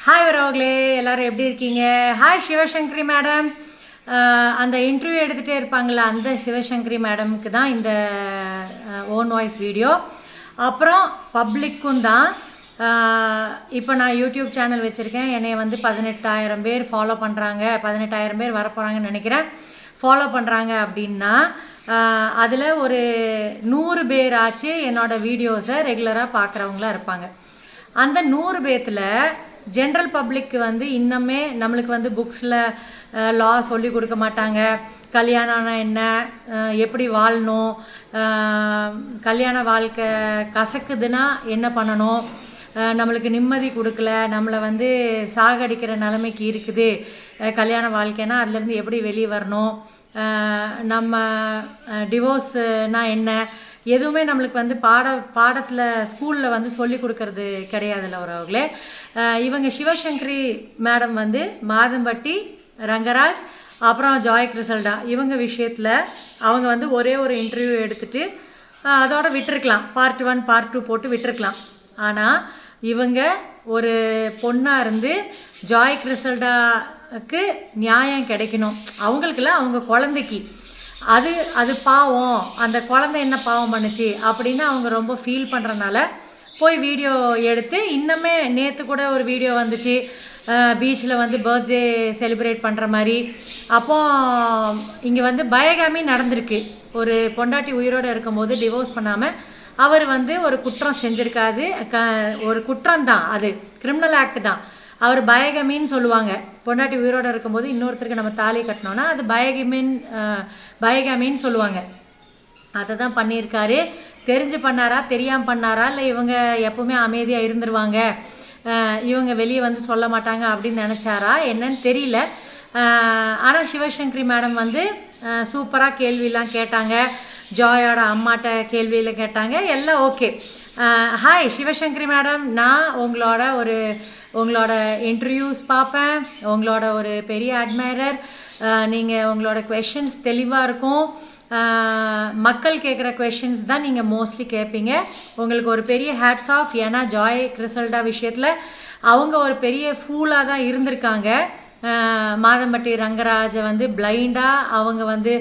Hi உறவுகளே, எல்லோரும் எப்படி இருக்கீங்க? Hi Sivasankari madam. அந்த இன்டர்வியூ எடுத்துகிட்டே இருப்பாங்களா, அந்த சிவசங்கரி மேடமுக்கு தான் இந்த ஓன் வாய்ஸ் வீடியோ. அப்புறம் பப்ளிக்கும் தான். இப்போ நான் யூடியூப் சேனல் வச்சுருக்கேன். என்னை வந்து 18,000 பேர் ஃபாலோ பண்ணுறாங்க, 18,000 பேர் வரப்போகிறாங்கன்னு நினைக்கிறேன். ஃபாலோ பண்ணுறாங்க அப்படின்னா அதில் ஒரு 100 பேர் ஆச்சு என்னோடய வீடியோஸை ரெகுலராக பார்க்குறவங்களாம் இருப்பாங்க. அந்த 100 பேர்த்தில் ஜென்ரல் பப்ளிக்கு வந்து இன்னமே நம்மளுக்கு வந்து புக்ஸில் லா சொல்லி கொடுக்க மாட்டாங்க. கல்யாணம்னா என்ன, எப்படி வாழணும், கல்யாண வாழ்க்கை கசக்குதுன்னா என்ன பண்ணணும், நம்மளுக்கு நிம்மதி கொடுக்கல, நம்மளை வந்து சாகடிக்கிற நிலைமைக்கு இருக்குது கல்யாண வாழ்க்கைனா அதுலேருந்து எப்படி வெளியே வரணும், நம்ம டிவோர்ஸ்னால் என்ன, எதுவுமே நம்மளுக்கு வந்து பாடத்தில் ஸ்கூலில் வந்து சொல்லி கொடுக்கறது கிடையாதுல்ல உறவுகளே. இவங்க சிவசங்கரி மேடம் வந்து மாதம்பட்டி ரங்கராஜ் அப்புறம் ஜாய் கிறிசல்டா இவங்க விஷயத்தில் அவங்க வந்து ஒரே ஒரு இன்டர்வியூ எடுத்துகிட்டு அதோட விட்டுருக்கலாம், பார்ட் 1 பார்ட் 2 போட்டு விட்டுருக்கலாம். ஆனால் இவங்க ஒரு பொண்ணாக இருந்து ஜாய் கிறிசல்டாவுக்கு நியாயம் கிடைக்கணும், அவங்களுக்குல அவங்க குழந்தைக்கு அது பாவம், அந்த குழந்தை என்ன பாவம் பண்ணுச்சு அப்படின்னு அவங்க ரொம்ப ஃபீல் பண்ணுறனால போய் வீடியோ எடுத்து, இன்னமே நேற்று கூட ஒரு வீடியோ வந்துச்சு பீச்சில் வந்து பர்த்டே செலிப்ரேட் பண்ணுற மாதிரி. அப்போது இங்கே வந்து பயகாமி நடந்திருக்கு. ஒரு பொண்டாட்டி உயிரோடு இருக்கும்போது டிவோர்ஸ் பண்ணாமல் அவர் வந்து ஒரு குற்றம் செஞ்சுருக்காது, ஒரு குற்றம் தான், அது கிரிமினல் ஆக்ட் தான். அவர் பயகமின்னு சொல்லுவாங்க. பொண்டாட்டி உயிரோடு இருக்கும்போது இன்னொருத்தருக்கு நம்ம தாலி கட்டினோன்னா அது பயகமின்னு சொல்லுவாங்க. அதை தான் பண்ணியிருக்காரு. தெரிஞ்சு பண்ணாரா தெரியாமல் பண்ணாரா, இல்லை இவங்க எப்போவுமே அமைதியாக இருந்துருவாங்க, இவங்க வெளியே வந்து சொல்ல மாட்டாங்க அப்படின்னு நினச்சாரா என்னன்னு தெரியல. ஆனால் சிவசங்கரி மேடம் வந்து சூப்பராக கேள்வியெலாம் கேட்டாங்க. ஜாயோட அம்மாட்ட கேள்வியில் கேட்டாங்க, எல்லாம் ஓகே. ஹாய் சிவசங்கரி மேடம், நான் உங்களோட இன்டர்வியூஸ் பார்ப்பேன், உங்களோட ஒரு பெரிய அட்மைரர். நீங்கள் உங்களோட குவெஷன்ஸ் தெளிவாக இருக்கும், மக்கள் கேட்குற குவெஷன்ஸ் தான் நீங்கள் மோஸ்ட்லி கேட்பீங்க. உங்களுக்கு ஒரு பெரிய ஹேட்ஸ் ஆஃப். ஏன்னா ஜாய் கிறிசல்டா விஷயத்தில் அவங்க ஒரு பெரிய ஃபூலாக தான் இருந்திருக்காங்க. மாதம்பட்டி ரங்கராஜை வந்து பிளைண்டாக அவங்க வந்து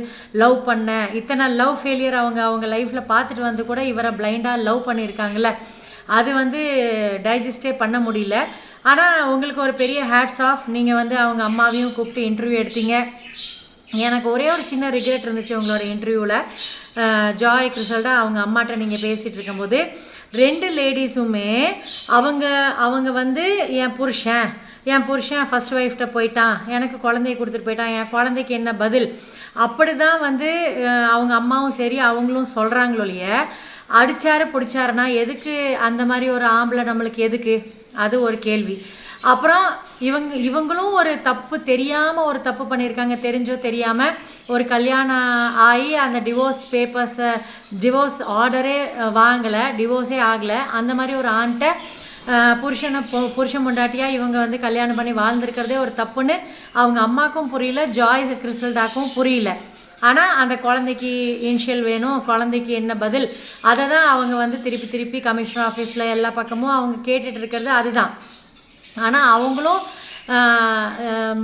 லவ் பண்ண, இத்தனை லவ் ஃபெயிலியர் அவங்க லைஃப்பில் பார்த்துட்டு வந்து கூட இவரை பிளைண்டாக லவ் பண்ணியிருக்காங்கல்ல, அது வந்து டைஜஸ்டே பண்ண முடியல. ஆனால் உங்களுக்கு ஒரு பெரிய ஹேட்ஸ் ஆஃப். நீங்கள் வந்து அவங்க அம்மாவையும் கூப்பிட்டு இன்டர்வியூ எடுத்தீங்க. எனக்கு ஒரே ஒரு சின்ன ரிக்ரெட் இருந்துச்சு உங்களோட இன்டர்வியூவில். ஜாய் கிறிசல்டா அவங்க அம்மாட்ட நீங்கள் பேசிகிட்டு இருக்கும்போது 2 லேடிஸுமே அவங்க வந்து என் புருஷன் ஃபர்ஸ்ட் ஒய்ஃப்கிட்ட போயிட்டான், எனக்கு குழந்தைய கொடுத்துட்டு போயிட்டான், என் குழந்தைக்கு என்ன பதில், அப்படி தான் வந்து அவங்க அம்மாவும் சரி அவங்களும் சொல்கிறாங்களோ இல்லைய. அடித்தாரு பிடிச்சாருன்னா எதுக்கு அந்த மாதிரி ஒரு ஆம்பளை நம்மளுக்கு எதுக்கு, அது ஒரு கேள்வி. அப்புறம் இவங்களும் ஒரு தப்பு தெரியாமல் ஒரு தப்பு பண்ணியிருக்காங்க, தெரிஞ்சோ தெரியாமல். ஒரு கல்யாணம் ஆகி அந்த டிவோர்ஸ் ஆர்டரே வாங்கலை, டிவோர்ஸே ஆகலை, அந்த மாதிரி ஒரு ஆண்கிட்ட புருஷன் பொண்டாட்டியாக இவங்க வந்து கல்யாணம் பண்ணி வாழ்ந்துருக்கிறதே ஒரு தப்புன்னு அவங்க அம்மாவுக்கும் புரியல, ஜாய் கிறிசல்டாக்கும் புரியல. ஆனால் அந்த குழந்தைக்கு இனிஷியல் வேணும், குழந்தைக்கு என்ன பதில், அதை தான் அவங்க வந்து திருப்பி கமிஷனர் ஆஃபீஸில் எல்லா பக்கமும் அவங்க கேட்டுட்டு இருக்கிறது அதுதான். ஆனால் அவங்களும்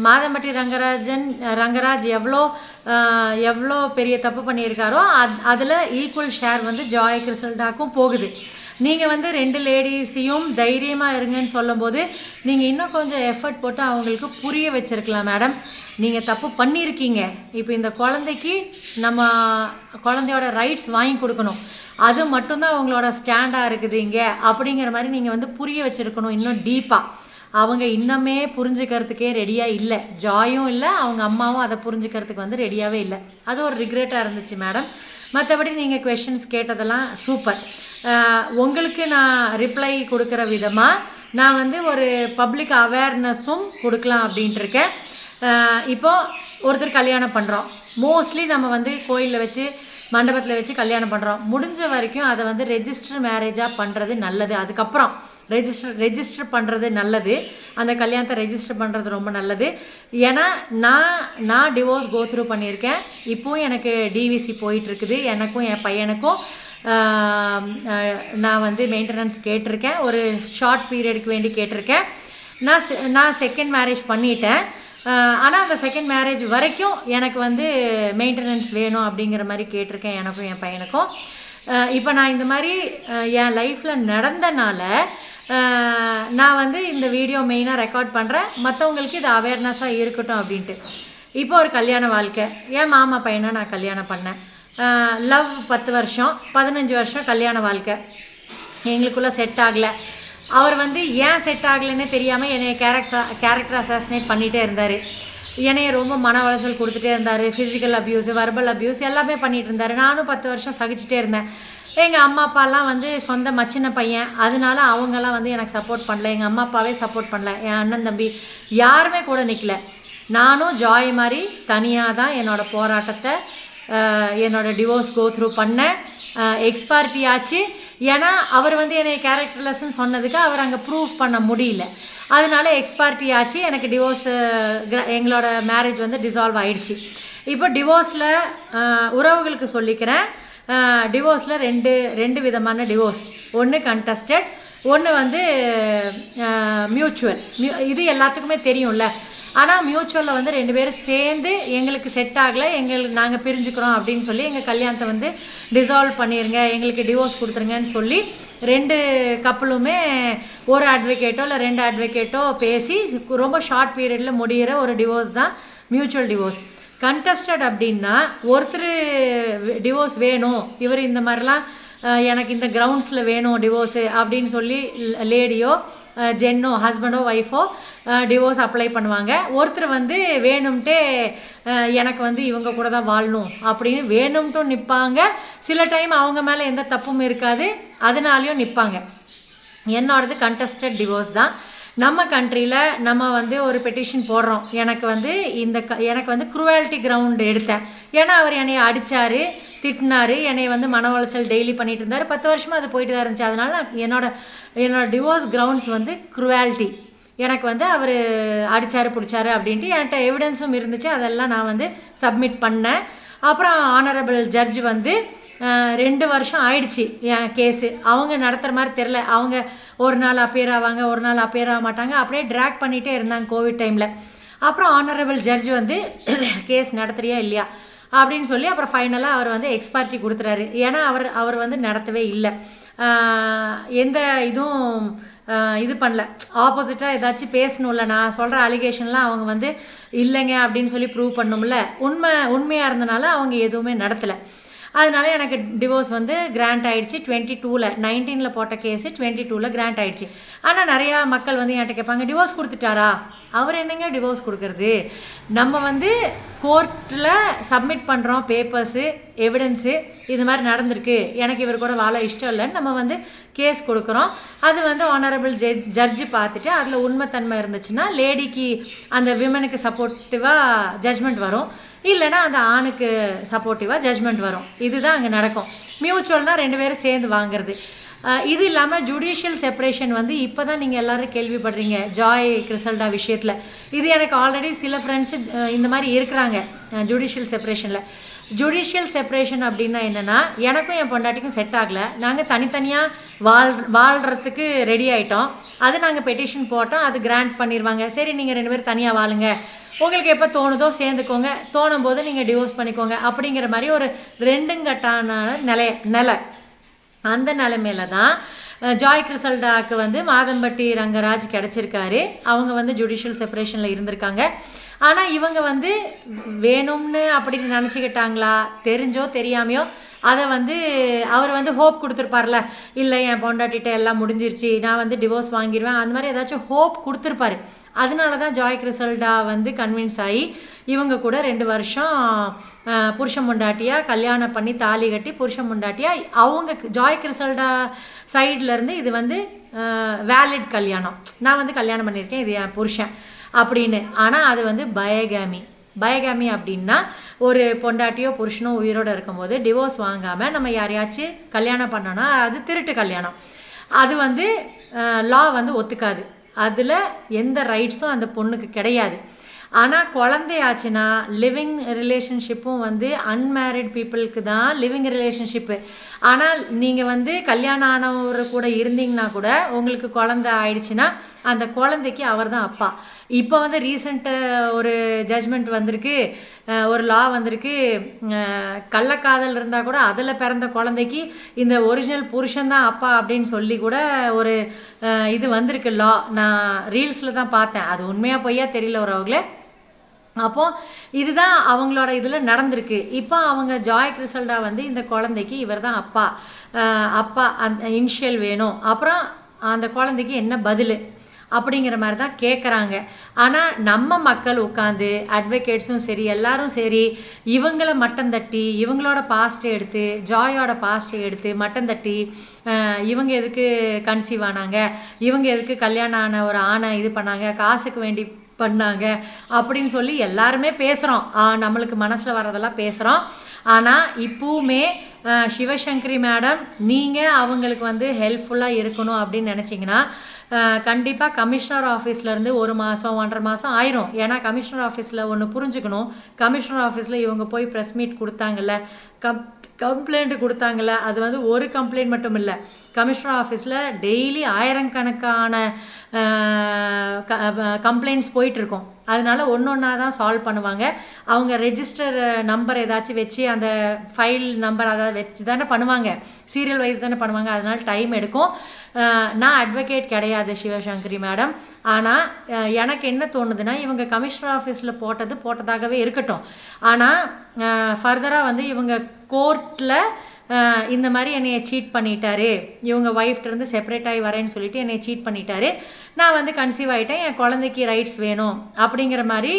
மாதம்பட்டி ரங்கராஜ் எவ்வளோ பெரிய தப்பு பண்ணியிருக்காரோ அதில் ஈக்குவல் ஷேர் வந்து ஜாய் கிறிசல்டாக்கும் போகுது. நீங்கள் வந்து 2 லேடிஸையும் தைரியமாக இருங்கன்னு சொல்லும்போது நீங்கள் இன்னும் கொஞ்சம் எஃபர்ட் போட்டு அவங்களுக்கு புரிய வச்சுருக்கலாம். மேடம், நீங்கள் தப்பு பண்ணியிருக்கீங்க, இப்போ இந்த குழந்தைக்கு நம்ம குழந்தையோட ரைட்ஸ் வாங்கி கொடுக்கணும், அது மட்டும்தான் அவங்களோட ஸ்டாண்டாக இருக்குது இங்கே அப்படிங்கிற மாதிரி நீங்கள் வந்து புரிய வச்சுருக்கணும் இன்னும் டீப்பாக. அவங்க இன்னமே புரிஞ்சுக்கிறதுக்கே ரெடியாக இல்லை, ஜாயும் இல்லை, அவங்க அம்மாவும் அதை புரிஞ்சுக்கிறதுக்கு வந்து ரெடியாகவே இல்லை. அது ஒரு ரிக்ரெட்டாக இருந்துச்சு மேடம். மற்றபடி நீங்கள் குவெஷன்ஸ் கேட்டதெல்லாம் சூப்பர். உங்களுக்கு நான் ரிப்ளை கொடுக்குற விதமாக நான் வந்து ஒரு பப்ளிக் அவேர்னஸும் கொடுக்கலாம் அப்படின்ட்டு இருக்கேன். இப்போது ஒருத்தர் கல்யாணம் பண்ணுறோம், மோஸ்ட்லி நம்ம வந்து கோயிலில் வச்சு மண்டபத்தில் வச்சு கல்யாணம் பண்ணுறோம். முடிஞ்ச வரைக்கும் அதை வந்து ரெஜிஸ்டர் மேரேஜாக பண்ணுறது நல்லது. அதுக்கப்புறம் ரெஜிஸ்டர் பண்ணுறது நல்லது, அந்த கல்யாணத்தை ரெஜிஸ்டர் பண்ணுறது ரொம்ப நல்லது. ஏன்னா நான் டிவோர்ஸ் கோத்ரூ பண்ணியிருக்கேன், இப்போவும் எனக்கு டிவிசி போயிட்டுருக்குது, எனக்கும் என் பையனுக்கும் நான் வந்து மெயின்டெனன்ஸ் கேட்டிருக்கேன், ஒரு ஷார்ட் பீரியடுக்கு வேண்டி கேட்டிருக்கேன். நான் செகண்ட் மேரேஜ் பண்ணிட்டேன். ஆனால் அந்த செகண்ட் மேரேஜ் வரைக்கும் எனக்கு வந்து மெயின்டெனன்ஸ் வேணும் அப்படிங்கிற மாதிரி கேட்டிருக்கேன் எனக்கும் என் பையனுக்கும். இப்போ நான் இந்த மாதிரி என் லைஃப்பில் நடந்தனால நான் வந்து இந்த வீடியோ மெயினாக ரெக்கார்ட் பண்ணுறேன், மற்றவங்களுக்கு இது அவேர்னஸாக இருக்கட்டும் அப்படின்ட்டு. இப்போ ஒரு கல்யாண வாழ்க்கை, என் மாமா பையனை நான் கல்யாணம் பண்ணேன். லவ் 10 வருஷம், 15 வருஷம் கல்யாண வாழ்க்கை. எங்களுக்குள்ளே செட் ஆகலை. அவர் வந்து ஏன் செட் ஆகலைன்னு தெரியாமல் என்னை கேரக்டர் அசாசினேட் பண்ணிகிட்டே இருந்தார். என்னைய ரொம்ப மன உளைச்சல் கொடுத்துட்டே இருந்தார். ஃபிசிக்கல் அப்யூஸு, வர்பல் அப்யூஸ் எல்லாமே பண்ணிகிட்டு இருந்தார். நானும் 10 வருஷம் சகிச்சுட்டே இருந்தேன். எங்கள் அம்மா அப்பாலாம் வந்து சொந்த மச்சின பையன், அதனால அவங்கெல்லாம் வந்து எனக்கு சப்போர்ட் பண்ணல. எங்கள் அம்மா அப்பாவே சப்போர்ட் பண்ணல. என் அண்ணன் தம்பி யாருமே கூட நிற்கல. நானும் ஜாய் மாதிரி தனியாக தான் என்னோடய போராட்டத்தை, என்னோடய டிவோர்ஸ் கோ த்ரூ பண்ணேன். எக்ஸ்பார்ட்டி ஆச்சு. ஏன்னா அவர் வந்து என்னை கேரக்டர்லெஸ்ன்னு சொன்னதுக்கு அவர் அங்கே ப்ரூவ் பண்ண முடியல. அதனால எக்ஸ்பார்ட்டி ஆச்சு. எனக்கு டிவோர்ஸு, எங்களோட மேரேஜ் வந்து டிசால்வ் ஆகிடுச்சு. இப்போ டிவோர்ஸில் உறவுகளுக்கு சொல்லிக்கிறேன், டிவோர்ஸில் ரெண்டு விதமான டிவோர்ஸ். ஒன்று கண்டஸ்டட், ஒன்று வந்து மியூச்சுவல். இது எல்லாத்துக்குமே தெரியும்ல. ஆனால் மியூச்சுவலில் வந்து 2 பேரும் சேர்ந்து எங்களுக்கு செட் ஆகலை, நாங்கள் பிரிஞ்சுக்கிறோம் அப்படின்னு சொல்லி எங்கள் கல்யாணத்தை வந்து டிசால்வ் பண்ணிடுங்க, எங்களுக்கு டிவோர்ஸ் கொடுத்துருங்கன்னு சொல்லி 2 கப்பலுமே ஒரு அட்வொகேட்டோ இல்லை 2 அட்வொகேட்டோ பேசி ரொம்ப ஷார்ட் பீரியடில் முடிகிற ஒரு டிவோர்ஸ் தான் மியூச்சுவல் டிவோர்ஸ். கண்டஸ்டட் அப்படின்னா ஒருத்தர் டிவோர்ஸ் வேணும், இவர் இந்த மாதிரிலாம் எனக்கு இந்த கிரவுண்ட்ஸில் வேணும் டிவோர்ஸு அப்படின்னு சொல்லி லேடியோ ஜென்னோ ஹஸ்பண்டோ ஒய்ஃபோ டிவோர்ஸ் அப்ளை பண்ணுவாங்க. ஒருத்தர் வந்து வேணும்ட்டே எனக்கு வந்து இவங்க கூட தான் வாழணும் அப்படின்னு வேணும்ட்டும் நிற்பாங்க. சில டைம் அவங்க மேலே எந்த தப்பும் இருக்காது, அதனாலையும் நிற்பாங்க. என்னோடது கண்டஸ்டட் டிவோர்ஸ் தான். நம்ம கண்ட்ரியில் நம்ம வந்து ஒரு பெட்டிஷன் போடுறோம், எனக்கு வந்து குரூவாலிட்டி கிரவுண்டு எடுத்தேன். ஏன்னா அவர் என்னை அடித்தார், திட்டினார், என்னை வந்து மன உளைச்சல் டெய்லி பண்ணிகிட்டு இருந்தார். 10 வருஷமாக அது போயிட்டு தான் இருந்துச்சு. அதனால என்னோட டிவோர்ஸ் கிரவுண்ட்ஸ் வந்து குரூவாலிட்டி. எனக்கு வந்து அவர் அடித்தார் பிடிச்சாரு அப்படின்ட்டு என்கிட்ட எவிடன்ஸும் இருந்துச்சு. அதெல்லாம் நான் வந்து சப்மிட் பண்ணேன். அப்புறம் ஆனரபிள் ஜட்ஜ் வந்து 2 வருஷம் ஆயிடுச்சு என் கேஸு. அவங்க நடத்துகிற மாதிரி தெரில. அவங்க ஒரு நாள் அப்பியர் ஆவாங்க, ஒரு நாள் அப்பியர் ஆக மாட்டாங்க, அப்படியே ட்ராக் பண்ணிகிட்டே இருந்தாங்க கோவிட் டைமில். அப்புறம் ஆனரபிள் ஜட்ஜ் வந்து கேஸ் நடத்துறியா இல்லையா அப்படின்னு சொல்லி அப்புறம் ஃபைனலாக அவர் வந்து எக்ஸ்பார்ட்டி கொடுத்துறாரு. ஏன்னா அவர் வந்து நடத்தவே இல்லை, எந்த இதுவும் இது பண்ணல, ஆப்போசிட்டாக ஏதாச்சும் பேசணும்ல. நான் சொல்கிற அலிகேஷன்லாம் அவங்க வந்து இல்லைங்க அப்படின்னு சொல்லி ப்ரூவ் பண்ணணும்ல. உண்மையாக இருந்தனால அவங்க எதுவுமே நடத்தலை. அதனால எனக்கு டிவோர்ஸ் வந்து கிராண்ட் ஆகிடுச்சு. 22ல் 19ல் போட்ட கேஸு 22ல் கிராண்ட் ஆகிடுச்சு. ஆனால் நிறையா மக்கள் வந்து என்கிட்ட கேட்பாங்க, டிவோர்ஸ் கொடுத்துட்டாரா? அவர் என்னங்க டிவோர்ஸ் கொடுக்கறது? நம்ம வந்து கோர்ட்டில் சப்மிட் பண்ணுறோம் பேப்பர்ஸு, எவிடன்ஸு, இது மாதிரி நடந்திருக்கு, எனக்கு இவர் கூட வாழ இஷ்டம் இல்லைன்னு நம்ம வந்து கேஸ் கொடுக்குறோம். அது வந்து ஆனரபிள் ஜட்ஜு பார்த்துட்டு அதில் உண்மைத்தன்மை இருந்துச்சுன்னா லேடிக்கு, அந்த விமனுக்கு சப்போர்ட்டிவாக ஜட்ஜ்மெண்ட் வரும், இல்லைனா அந்த ஆணுக்கு சப்போர்ட்டிவாக ஜட்ஜ்மெண்ட் வரும். இதுதான் அங்கே நடக்கும். மியூச்சுவல்னால் 2 பேரும் சேர்ந்து வாங்குறது. இது இல்லாமல் ஜுடிஷியல் செப்பரேஷன் வந்து இப்போ தான் நீங்கள் எல்லோரும் கேள்விப்படுறீங்க ஜாய் கிறிசல்டா விஷயத்தில். இது எனக்கு ஆல்ரெடி சில ஃப்ரெண்ட்ஸு இந்த மாதிரி இருக்கிறாங்க ஜுடிஷியல் செப்பரேஷனில். ஜுடிஷியல் செப்பரேஷன் அப்படின்னா என்னென்னா, எனக்கும் என் பொண்டாட்டிக்கும் செட் ஆகலை, நாங்கள் தனித்தனியாக வாழ்கிறதுக்கு ரெடி ஆகிட்டோம். அது நாங்கள் பெட்டிஷன் போட்டோம், அது கிராண்ட் பண்ணிடுவாங்க. சரி நீங்கள் 2 பேரும் தனியாக வாழுங்க, உங்களுக்கு எப்போ தோணுதோ சேர்ந்துக்கோங்க, தோணும் போது நீங்கள் டிவோர்ஸ் பண்ணிக்கோங்க அப்படிங்கிற மாதிரி ஒரு 2 கட்டான நிலை. அந்த நிலைமையில தான் ஜாய் கிறிசல்டாக்கு வந்து மாதம்பட்டி ரங்கராஜ் கிடச்சிருக்காரு. அவங்க வந்து ஜுடிஷியல் செப்பரேஷனில் இருந்திருக்காங்க. ஆனால் இவங்க வந்து வேணும்னு அப்படின்னு நினச்சிக்கிட்டாங்களா, தெரிஞ்சோ தெரியாமையோ அதை வந்து அவர் வந்து ஹோப் கொடுத்துருப்பார்ல, இல்லை என் பொண்டாட்டிகிட்ட எல்லாம் முடிஞ்சிருச்சு, நான் வந்து டிவோர்ஸ் வாங்கிடுவேன், அந்த மாதிரி ஏதாச்சும் ஹோப் கொடுத்துருப்பாரு. அதனால தான் ஜாய் கிறிசல்டா வந்து கன்வின்ஸ் ஆகி இவங்க கூட 2 வருஷம் புருஷன் முண்டாட்டியாக கல்யாணம் பண்ணி தாலி கட்டி புருஷன் முண்டாட்டியாக அவங்க ஜாய் கிறிசல்டா சைட்லேருந்து இது வந்து வேலிட் கல்யாணம், நான் வந்து கல்யாணம் பண்ணியிருக்கேன், இது என் புருஷன் அப்படின்னு. ஆனால் அது வந்து பயகாமி அப்படின்னா ஒரு பொண்டாட்டியோ புருஷனோ உயிரோடு இருக்கும்போது டிவோர்ஸ் வாங்காமல் நம்ம யாரையாச்சும் கல்யாணம் பண்ணோன்னா அது திருட்டு கல்யாணம். அது வந்து லா வந்து ஒத்துக்காது, அதில் எந்த ரைட்ஸும் அந்த பொண்ணுக்கு கிடையாது. ஆனால் குழந்தையாச்சுன்னா லிவிங் ரிலேஷன்ஷிப்பும் வந்து அன்மேரிட் பீப்புளுக்கு தான் லிவிங் ரிலேஷன்ஷிப்பு. ஆனால் நீங்கள் வந்து கல்யாணம் ஆனவர் கூட இருந்தீங்கன்னா கூட உங்களுக்கு குழந்தை ஆயிடுச்சுன்னா அந்த குழந்தைக்கு அவர் தான் அப்பா. இப்போ வந்து ரீசெண்டாக ஒரு ஜட்ஜ்மெண்ட் வந்திருக்கு, ஒரு லா வந்திருக்கு, கள்ளக்காதல் இருந்தால் கூட அதில் பிறந்த குழந்தைக்கு இந்த ஒரிஜினல் புருஷன் தான் அப்பா அப்படின்னு சொல்லி கூட ஒரு இது வந்திருக்கு லா. நான் ரீல்ஸில் தான் பார்த்தேன், அது உண்மையாக பொய்யா தெரியல உறவுகளே. அப்போது இதுதான் அவங்களோட இதில் நடந்திருக்கு. இப்போ அவங்க ஜாய் கிறிசல்டா வந்து இந்த குழந்தைக்கு இவர் தான் அப்பா, அப்பா அந்த இனிஷியல் வேணும், அப்புறம் அந்த குழந்தைக்கு என்ன பதில் அப்படிங்கிற மாதிரி தான் கேட்குறாங்க. ஆனால் நம்ம மக்கள் உட்காந்து அட்வொகேட்ஸும் சரி எல்லாரும் சரி இவங்கள மட்டம் தட்டி இவங்களோட பாஸ்ட்டை எடுத்து ஜாயோட பாஸ்ட்டை எடுத்து மட்டம் தட்டி இவங்க எதுக்கு கன்சீவ் ஆனாங்க, இவங்க எதுக்கு கல்யாணம் ஆன ஒரு ஆணை இது பண்ணாங்க, காசுக்கு வேண்டி பண்ணாங்க அப்படின்னு சொல்லி எல்லாருமே பேசுகிறோம், நம்மளுக்கு மனசில் வர்றதெல்லாம் பேசுகிறோம். ஆனால் இப்போவுமே சிவசங்கரி மேடம் நீங்கள் அவங்களுக்கு வந்து ஹெல்ப்ஃபுல்லாக இருக்கணும் அப்படின்னு நினச்சிங்கன்னா கண்டிப்பாக கமிஷனர் ஆஃபீஸ்லேருந்து 1 மாதம் 1.5 மாதம் ஆயிரும். ஏன்னா கமிஷனர் ஆஃபீஸில் ஒன்று புரிஞ்சுக்கணும், கமிஷனர் ஆஃபீஸில் இவங்க போய் ப்ரெஸ் மீட் கொடுத்தாங்கல்ல, கம்ப்ளைண்ட் கொடுத்தாங்கல்ல, அது வந்து ஒரு கம்ப்ளைண்ட் மட்டும் இல்லை, கமிஷனர் ஆஃபீஸில் டெய்லி ஆயிரக்கணக்கான கம்ப்ளைண்ட்ஸ் போயிட்டுருக்கோம். அதனால ஒன்று ஒன்றா தான் சால்வ் பண்ணுவாங்க. அவங்க ரெஜிஸ்டர் நம்பர் ஏதாச்சும் வச்சு அந்த ஃபைல் நம்பர் அதை வச்சு தானே பண்ணுவாங்க, சீரியல் வைஸ் தானே பண்ணுவாங்க, அதனால டைம் எடுக்கும். நான் அட்வொகேட் கிடையாது சிவசங்கரி மேடம். ஆனால் எனக்கு என்ன தோணுதுன்னா இவங்க கமிஷனர் ஆஃபீஸில் போட்டதாகவே இருக்கட்டும். ஆனால் ஃபர்தராக வந்து இவங்க கோர்ட்டில் இந்த மாதிரி என்னையை சீட் பண்ணிட்டாரு, இவங்க ஒய்ஃப்டேருந்து செப்பரேட் ஆகி வரேன்னு சொல்லிட்டு என்னை சீட் பண்ணிட்டாரு, நான் வந்து கன்சீவ் ஆகிட்டேன், என் குழந்தைக்கு ரைட்ஸ் வேணும் அப்படிங்கிற மாதிரி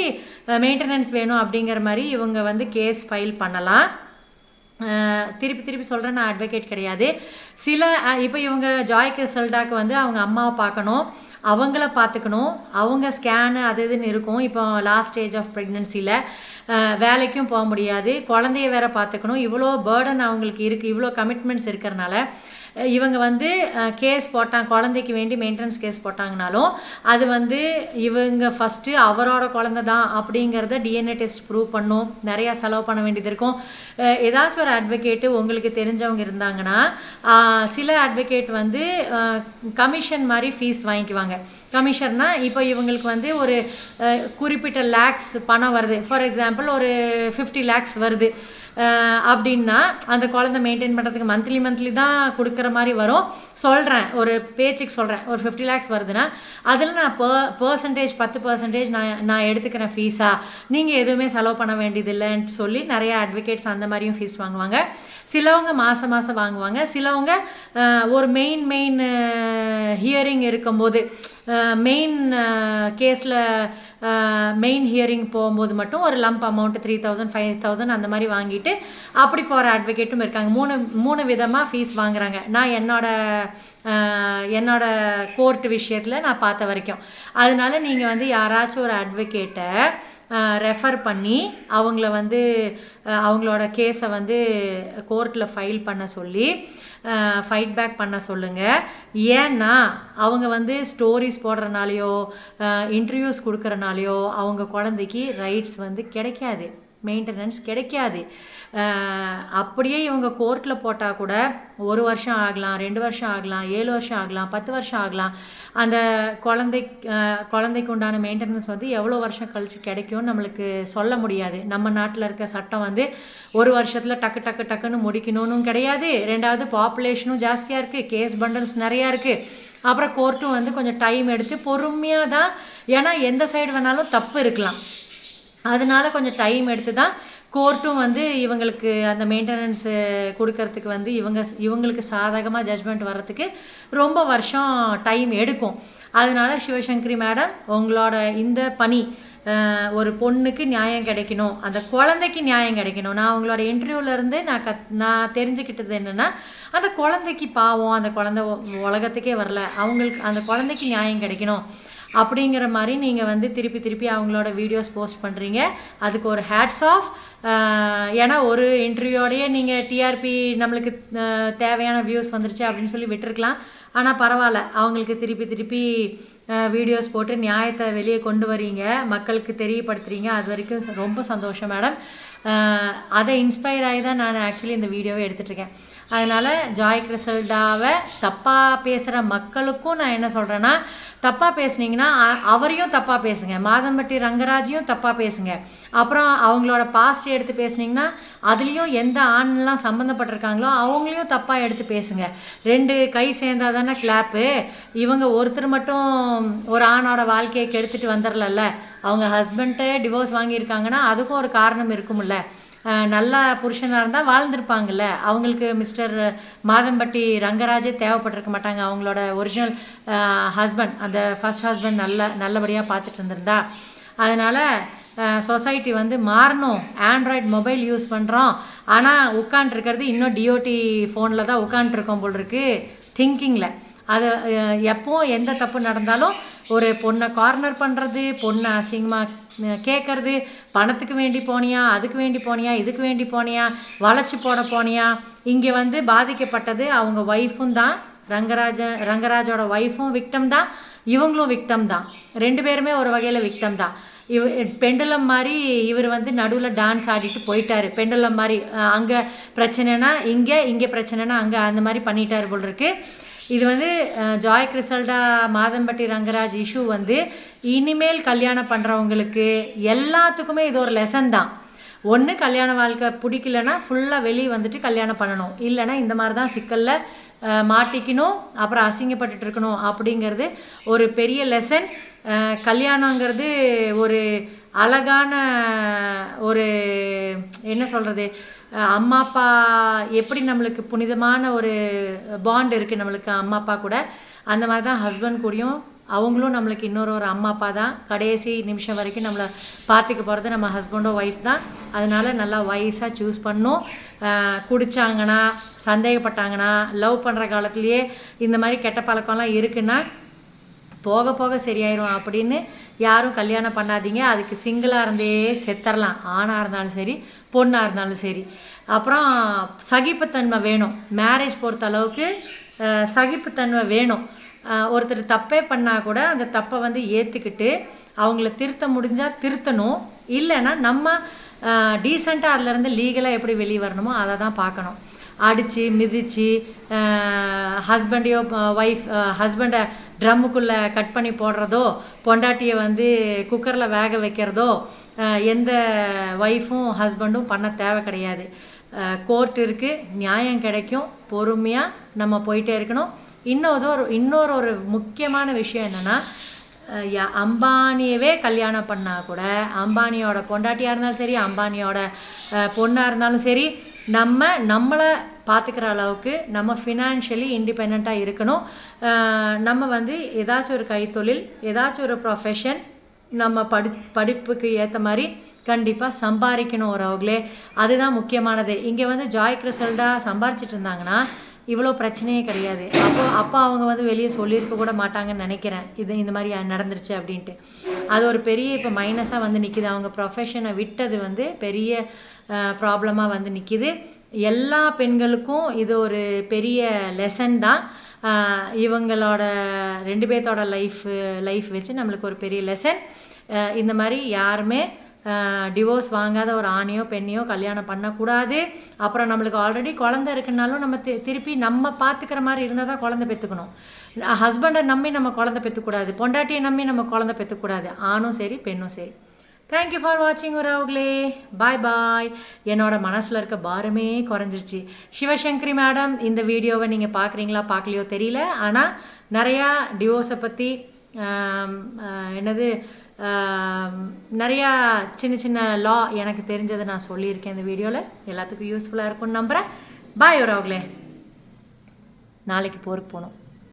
மெயின்டெனன்ஸ் வேணும் அப்படிங்கிற மாதிரி இவங்க வந்து கேஸ் ஃபைல் பண்ணலாம். திருப்பி சொல்கிறேன், நான் அட்வொகேட் கிடையாது. சில இப்போ இவங்க ஜாய் கிறிசல்டாக்கு வந்து அவங்க அம்மாவை பார்க்கணும், அவங்கள பார்த்துக்கணும், அவங்க ஸ்கேனு அது இதுன்னு இருக்கும். இப்போ லாஸ்ட் ஸ்டேஜ் ஆஃப் ப்ரெக்னென்சியில் வேலைக்கும் போக முடியாது, குழந்தைய வேற பார்த்துக்கணும், இவ்வளோ பேர்டன் அவங்களுக்கு இருக்குது, இவ்வளோ கமிட்மெண்ட்ஸ் இருக்கிறனால இவங்க வந்து கேஸ் போட்டாங்க, குழந்தைக்கு வேண்டி மெயின்டெனன்ஸ் கேஸ் போட்டாங்கனாலும் அது வந்து இவங்க ஃபஸ்ட்டு அவரோட குழந்தை தான் அப்படிங்கிறத டிஎன்ஏ டெஸ்ட் ப்ரூவ் பண்ணும், நிறையா செலவு பண்ண வேண்டியது இருக்கும். ஏதாச்சும் ஒரு அட்வொகேட்டு உங்களுக்கு தெரிஞ்சவங்க இருந்தாங்கன்னா, சில அட்வொகேட் வந்து கமிஷன் மாதிரி ஃபீஸ் வாங்கிக்குவாங்க. கமிஷன்னா இப்போ இவங்களுக்கு வந்து ஒரு குறிப்பிட்ட லேக்ஸ் பணம் வருது, ஃபார் எக்ஸாம்பிள் ஒரு 50 lakhs வருது அப்படின்னா அந்த குழந்தை மெயின்டைன் பண்ணுறதுக்கு மந்த்லி தான் கொடுக்குற மாதிரி வரும். சொல்கிறேன், ஒரு பேச்சுக்கு சொல்கிறேன், ஒரு 50 lakhs வருதுன்னா அதில் நான் பர்சன்டேஜ் 10% நான் எடுத்துக்கிறேன் ஃபீஸாக, நீங்கள் எதுவுமே செலவு பண்ண வேண்டியதில்லைன்னு சொல்லி நிறைய அட்வொகேட்ஸ் அந்த மாதிரியும் ஃபீஸ் வாங்குவாங்க. சிலவங்க மாதம் வாங்குவாங்க, சிலவங்க ஒரு மெயின் ஹியரிங் இருக்கும்போது மெயின் கேஸில் மெயின் ஹியரிங் போகும்போது மட்டும் ஒரு லம்ப் அமௌண்ட் 3000 5000 அந்த மாதிரி வாங்கிட்டு அப்படி போகிற அட்வொகேட்டும் இருக்காங்க. மூணு விதமாக ஃபீஸ் வாங்குறாங்க. நான் என்னோட கோர்ட் விஷயத்தில் நான் பார்த்த வரைக்கும். அதனால நீங்கள் வந்து யாராச்சும் ஒரு அட்வொகேட்டை ரெஃபர் பண்ணி அவங்கள வந்து அவங்களோட கேஸை வந்து கோர்ட்டில் ஃபைல் பண்ண சொல்லி ஃபைட் பேக் பண்ண சொல்லுங்கள். ஏன்னா அவங்க வந்து ஸ்டோரிஸ் போடுறனாலையோ இன்டர்வியூஸ் கொடுக்குறனாலையோ அவங்க குழந்தைக்கு ரைட்ஸ் வந்து கிடைக்காது, மெயின்டெனன்ஸ் கிடைக்காது. அப்படியே இவங்க கோர்ட்டில் போட்டால் கூட 1 வருஷம் ஆகலாம், 2 வருஷம் ஆகலாம், 7 வருஷம் ஆகலாம், 10 வருஷம் ஆகலாம். அந்த குழந்தைக்கு உண்டான மெயின்டெனன்ஸ் வந்து எவ்வளோ வருஷம் கழித்து கிடைக்கும்னு நம்மளுக்கு சொல்ல முடியாது. நம்ம நாட்டில் இருக்க சட்டம் வந்து 1 வருஷத்தில் டக்குன்னு முடிக்கணும்னு கிடையாது. 2வது பாப்புலேஷனும் ஜாஸ்தியாக இருக்குது, கேஸ் பண்டல்ஸ் நிறையா இருக்குது. அப்புறம் கோர்ட்டும் வந்து கொஞ்சம் டைம் எடுத்து பொறுமையாக தான், ஏன்னா எந்த சைடு வேணாலும் தப்பு இருக்கலாம், அதனால கொஞ்சம் டைம் எடுத்து தான் கோர்ட்டும் வந்து இவங்களுக்கு அந்த மெயின்டெனன்ஸு கொடுக்கறதுக்கு வந்து இவங்களுக்கு சாதகமாக ஜட்ஜ்மெண்ட் வர்றதுக்கு ரொம்ப வருஷம் டைம் எடுக்கும். அதனால சிவசங்கரி மேடம், உங்களோட இந்த பணி, ஒரு பொண்ணுக்கு நியாயம் கிடைக்கணும், அந்த குழந்தைக்கு நியாயம் கிடைக்கணும். நான் உங்களோட இன்டர்வியூலேருந்து நான் தெரிஞ்சுக்கிட்டது என்னென்னா, அந்த குழந்தைக்கு பாவம், அந்த குழந்தை உலகத்துக்கே வரல, அவங்களுக்கு அந்த குழந்தைக்கு நியாயம் கிடைக்கணும் அப்படிங்கிற மாதிரி நீங்கள் வந்து திருப்பி அவங்களோட வீடியோஸ் போஸ்ட் பண்ணுறீங்க. அதுக்கு ஒரு ஹேட்ஸ் ஆஃப். ஏன்னா ஒரு இன்டர்வியூவோடையே நீங்கள் டிஆர்பி நம்மளுக்கு தேவையான வியூஸ் வந்துருச்சு அப்படின்னு சொல்லி விட்டுருக்கலாம். ஆனால் பரவாயில்ல, அவங்களுக்கு திருப்பி வீடியோஸ் போட்டு நியாயத்தை வெளியே கொண்டு வரீங்க, மக்களுக்கு தெரியப்படுத்துகிறீங்க. அது வரைக்கும் ரொம்ப சந்தோஷம் மேடம். அதை இன்ஸ்பயர் ஆகி தான் நான் ஆக்சுவலி இந்த வீடியோவை எடுத்துகிட்ருக்கேன். அதனால் ஜாய் கிறிசல்டாவை தப்பாக பேசுகிற மக்களுக்கும் நான் என்ன சொல்கிறேன்னா, தப்பாக பேசுனீங்கன்னா அவரையும் தப்பாக பேசுங்க, மாதம்பட்டி ரங்கராஜையும் தப்பாக பேசுங்க. அப்புறம் அவங்களோட பாஸ்ட் எடுத்து பேசுனீங்கன்னா அதுலேயும் எந்த ஆண்லாம் சம்மந்தப்பட்டிருக்காங்களோ அவங்களையும் தப்பாக எடுத்து பேசுங்க. 2 கை சேர்ந்தா தானே கிளாப்பு. இவங்க ஒருத்தர் மட்டும் ஒரு ஆணோட வாழ்க்கையை கெடுத்துட்டு வந்துடலல்ல. அவங்க ஹஸ்பண்ட்டே டிவோர்ஸ் வாங்கியிருக்காங்கன்னா அதுக்கும் ஒரு காரணம் இருக்கும்ல. நல்லா புருஷனாக இருந்தால் வாழ்ந்துருப்பாங்கல்ல. அவங்களுக்கு மிஸ்டர் மாதம்பட்டி ரங்கராஜே தேவைப்பட்டிருக்க மாட்டாங்க. அவங்களோட ஒரிஜினல் ஹஸ்பண்ட், அந்த ஃபர்ஸ்ட் ஹஸ்பண்ட் நல்லபடியாக பார்த்துட்டு இருந்திருந்தா. அதனால் சொசைட்டி வந்து மாறணும். ஆண்ட்ராய்டு மொபைல் யூஸ் பண்ணுறோம், ஆனால் உட்காண்ட்ருக்கிறது இன்னும் டிஓடி ஃபோனில் தான் உட்காண்ட்ருக்கோம் போல் இருக்குது திங்கிங்கில். அது எப்போவும் எந்த தப்பு நடந்தாலும் ஒரு பொண்ணை கார்னர் பண்ணுறது, பொண்ணை அசிங்கமாக கேட்குறது, பணத்துக்கு வேண்டி போனியா, அதுக்கு வேண்டி போனியா, இதுக்கு வேண்டி போனியா, வளைச்சி போட போனியா. இங்கே வந்து பாதிக்கப்பட்டது அவங்க ஒய்ஃபும் தான். ரங்கராஜோட ஒய்ஃபும் விக்டம் தான், இவங்களும் விக்டம் தான். 2 பேருமே ஒரு வகையில் விக்டம் தான். பெண்டுலம் மாதிரி இவர் வந்து நடுவில் டான்ஸ் ஆடிட்டு போயிட்டார். பெண்டுலம் மாதிரி அங்கே பிரச்சனைனா இங்கே பிரச்சனைனா அங்கே, அந்த மாதிரி பண்ணிட்டார் போல் இருக்கு. இது வந்து ஜாய் கிறிசல்டா மாதம்பட்டி ரங்கராஜ் இஷ்யூ வந்து இனிமேல் கல்யாணம் பண்ணுறவங்களுக்கு எல்லாத்துக்குமே இது ஒரு லெசன் தான். ஒன்று கல்யாண வாழ்க்கை பிடிக்கலன்னா ஃபுல்லாக வெளியே வந்துட்டு கல்யாணம் பண்ணணும், இல்லைன்னா இந்த மாதிரி தான் சிக்கலில் மாட்டிக்கணும், அப்புறம் அசிங்கப்பட்டுட்டு இருக்கணும் அப்படிங்கிறது ஒரு பெரிய லெசன். கல்யாணங்கிறது ஒரு அழகான ஒரு என்ன சொல்கிறது, அம்மா அப்பா எப்படி நம்மளுக்கு புனிதமான ஒரு பாண்ட் இருக்குது நம்மளுக்கு அம்மா அப்பா கூட, அந்த மாதிரி தான் ஹஸ்பண்ட் கூடயும் அவங்களும் நம்மளுக்கு இன்னொரு அம்மா அப்பா தான். கடைசி நிமிஷம் வரைக்கும் நம்மளை பார்த்துக்க போகிறது நம்ம ஹஸ்பண்டோ ஒய்ஃப் தான். அதனால நல்லா வயசாக சூஸ் பண்ணணும். குடித்தாங்கன்னா, சந்தேகப்பட்டாங்கன்னா, லவ் பண்ணுற காலத்துலேயே இந்த மாதிரி கெட்ட பழக்கம்லாம் இருக்குன்னா போக போக சரியாயிரும் அப்படின்னு யாரும் கல்யாணம் பண்ணாதீங்க. அதுக்கு சிங்கிளாக இருந்தே செத்தரலாம், ஆணாக இருந்தாலும் சரி பொண்ணாக இருந்தாலும் சரி. அப்புறம் சகிப்புத்தன்மை வேணும். மேரேஜ் பொறுத்த அளவுக்கு சகிப்புத்தன்மை வேணும். ஒருத்தர் தப்பே பண்ணால் கூட அந்த தப்பை வந்து ஏற்றுக்கிட்டு அவங்கள திருத்த முடிஞ்சால் திருத்தணும். இல்லைன்னா நம்ம டீசெண்டாக அதுலேருந்து லீகலாக எப்படி வெளியே வரணுமோ அதை தான் பார்க்கணும். அடித்து மிதித்து ஹஸ்பண்டையோ ஹஸ்பண்டை ட்ரம்முக்குள்ளே கட் பண்ணி போடுறதோ, பொண்டாட்டியை வந்து குக்கரில் வேக வைக்கிறதோ எந்த ஒய்ஃபும் ஹஸ்பண்டும் பண்ண தேவை கிடையாது. கோர்ட் இருக்குது, நியாயம் கிடைக்கும், பொறுமையாக நம்ம போயிட்டே இருக்கணும். இன்னொரு முக்கியமான விஷயம் என்னென்னா, அம்பானியவே கல்யாணம் பண்ணால் கூட அம்பானியோட பொண்டாட்டியாக இருந்தாலும் சரி, அம்பானியோட பொண்ணாக இருந்தாலும் சரி, நம்மளை பார்த்துக்கிற அளவுக்கு நம்ம ஃபினான்ஷியலி இண்டிபெண்ட்டாக இருக்கணும். நம்ம வந்து ஏதாச்சும் ஒரு கைத்தொழில், ஏதாச்சும் ஒரு ப்ரொஃபஷன், நம்ம படிப்புக்கு ஏற்ற மாதிரி கண்டிப்பாக சம்பாதிக்கணும் அவங்களே. அதுதான் முக்கியமானது. இங்கே வந்து ஜாய் கிறிசல்டா சம்பாரிச்சிட்டு இருந்தாங்கன்னா இவ்வளோ பிரச்சனையே கிடையாது. அப்போ அவங்க வந்து வெளியே சொல்லியிருக்க கூட மாட்டாங்கன்னு நினைக்கிறேன், இந்த மாதிரி நடந்துருச்சு அப்படின்ட்டு. அது ஒரு பெரிய இப்போ மைனஸாக வந்து நிற்கிது. அவங்க ப்ரொஃபஷனை விட்டது வந்து பெரிய ப்ராப்ளமாக வந்து நிற்கிது. எல்லா பெண்களுக்கும் இது ஒரு பெரிய லெசன் தான். இவங்களோட 2 பேர்த்தோட லைஃப் வச்சு நம்மளுக்கு ஒரு பெரிய லெசன். இந்த மாதிரி யாருமே டிவோர்ஸ் வாங்காத ஒரு ஆணையோ பெண்ணையோ கல்யாணம் பண்ணக்கூடாது. அப்புறம் நம்மளுக்கு ஆல்ரெடி குழந்தை இருக்குன்னாலும் நம்ம திருப்பி நம்ம பார்த்துக்கிற மாதிரி இருந்தால் தான் குழந்தை பெற்றுக்கணும். ஹஸ்பண்டை நம்பி நம்ம குழந்தை பெற்றுக்கூடாது, பொண்டாட்டியை நம்பி நம்ம குழந்தை பெற்றுக்கூடாது, ஆணும் சரி பெண்ணும் சரி. தேங்க்யூ ஃபார் வாட்சிங் உறவுகளே. பாய் பாய். என்னோட மனசில் இருக்க பாரமே குறைஞ்சிருச்சு. சிவசங்கரி மேடம், இந்த வீடியோவை நீங்கள் பார்க்குறீங்களா பார்க்கலையோ தெரியல, ஆனால் நிறையா டிவோர்ஸை பற்றி நிறையா சின்ன லா எனக்கு தெரிஞ்சதை நான் சொல்லியிருக்கேன் இந்த வீடியோவில். எல்லாத்துக்கும் யூஸ்ஃபுல்லாக இருக்கும்னு நம்புகிறேன். பாய் உறவுகளே. நாளைக்கு போருக்கு போகணும்.